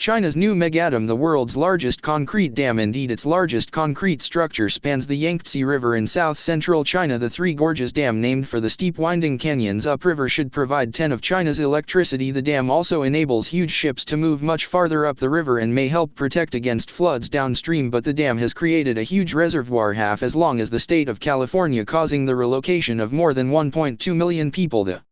China's new Megadam, the world's largest concrete dam, indeed its largest concrete structure, spans the Yangtze River in south-central China. The Three Gorges Dam, named for the steep winding canyons upriver, should provide 10 of China's electricity. The dam also enables huge ships to move much farther up the river and may help protect against floods downstream, but the dam has created a huge reservoir half as long as the state of California, causing the relocation of more than 1.2 million people. The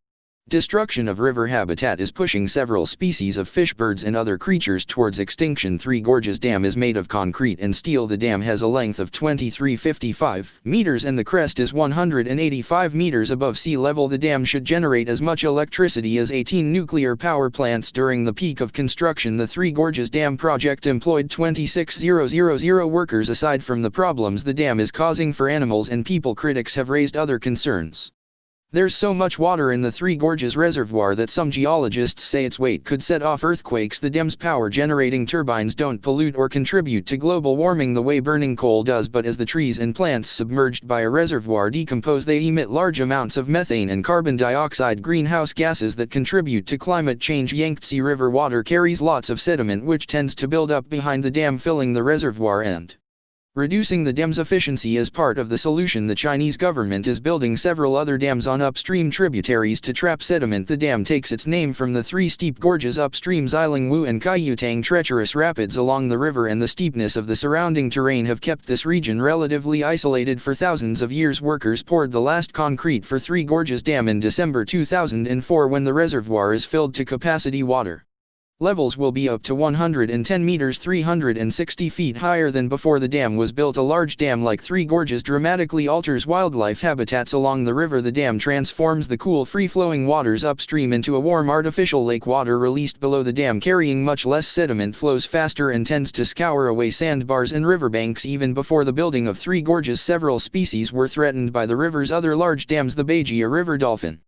destruction of river habitat is pushing several species of fish, birds and other creatures towards extinction. Three Gorges Dam is made of concrete and steel. The dam has a length of 23.55 meters and the crest is 185 meters above sea level. The dam should generate as much electricity as 18 nuclear power plants during the peak of construction. The Three Gorges Dam project employed 26,000 workers. Aside from the problems the dam is causing for animals and people, critics have raised other concerns. There's so much water in the Three Gorges Reservoir that some geologists say its weight could set off earthquakes. The dam's power-generating turbines don't pollute or contribute to global warming the way burning coal does, but as the trees and plants submerged by a reservoir decompose, they emit large amounts of methane and carbon dioxide, greenhouse gases that contribute to climate change. Yangtze River water carries lots of sediment which tends to build up behind the dam, filling the reservoir and reducing the dam's efficiency. As part of the solution, the Chinese government is building several other dams on upstream tributaries to trap sediment. The dam takes its name from the three steep gorges upstream: Xilingwu and Kaiyutang. Treacherous rapids along the river and the steepness of the surrounding terrain have kept this region relatively isolated for thousands of years. Workers poured the last concrete for Three Gorges Dam in December 2004. When the reservoir is filled to capacity, water levels will be up to 110 meters 360 feet higher than before the dam was built. A large dam like Three Gorges dramatically alters wildlife habitats along the river. The dam transforms the cool, free-flowing waters upstream into a warm artificial lake. Water released below the dam, carrying much less sediment, flows faster and tends to scour away sandbars and riverbanks. Even before the building of Three Gorges, several species were threatened by the river's other large dams. The Beiji, a river dolphin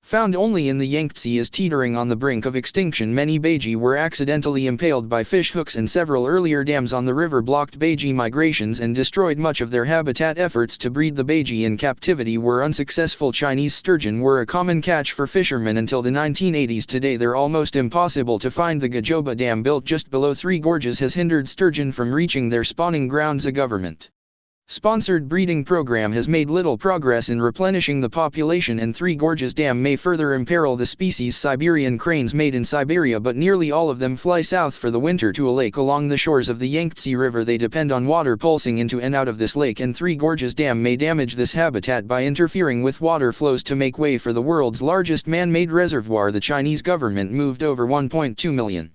found only in the Yangtze, is teetering on the brink of extinction. Many Beiji were accidentally impaled by fish hooks, and several earlier dams on the river blocked Beiji migrations and destroyed much of their habitat. Efforts to breed the Beiji in captivity were unsuccessful. Chinese sturgeon were a common catch for fishermen until the 1980s. Today they're almost impossible to find. The Gajoba Dam, built just below Three Gorges, has hindered sturgeon from reaching their spawning grounds. A government-sponsored breeding program has made little progress in replenishing the population, and Three Gorges Dam may further imperil the species. Siberian cranes made in Siberia, but nearly all of them fly south for the winter to a lake along the shores of the Yangtze River. They depend on water pulsing into and out of this lake, and Three Gorges Dam may damage this habitat by interfering with water flows. To make way for the world's largest man-made reservoir, the Chinese government moved over 1.2 million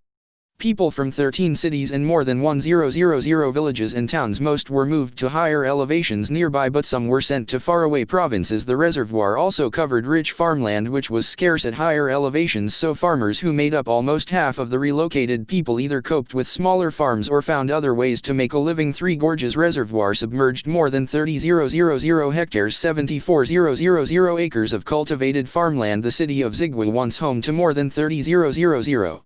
people from 13 cities and more than 1,000 villages and towns. Most were moved to higher elevations nearby, but some were sent to faraway provinces. The reservoir also covered rich farmland which was scarce at higher elevations, so farmers, who made up almost half of the relocated people, either coped with smaller farms or found other ways to make a living. Three Gorges Reservoir submerged more than 30,000 hectares 74,000 acres of cultivated farmland. The city of Zigwe, once home to more than 30,000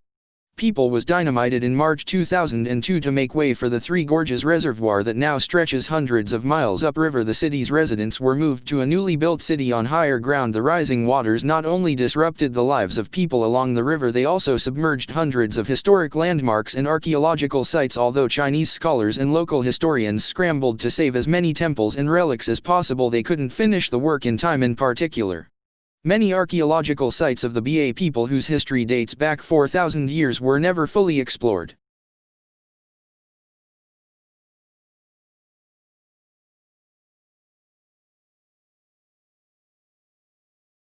people, was dynamited in March 2002 to make way for the Three Gorges Reservoir that now stretches hundreds of miles upriver. The city's residents were moved to a newly built city on higher ground. The rising waters not only disrupted the lives of people along the river, they also submerged hundreds of historic landmarks and archaeological sites. Although Chinese scholars and local historians scrambled to save as many temples and relics as possible, they couldn't finish the work in time. In particular, many archaeological sites of the Ba people, whose history dates back 4,000 years, were never fully explored.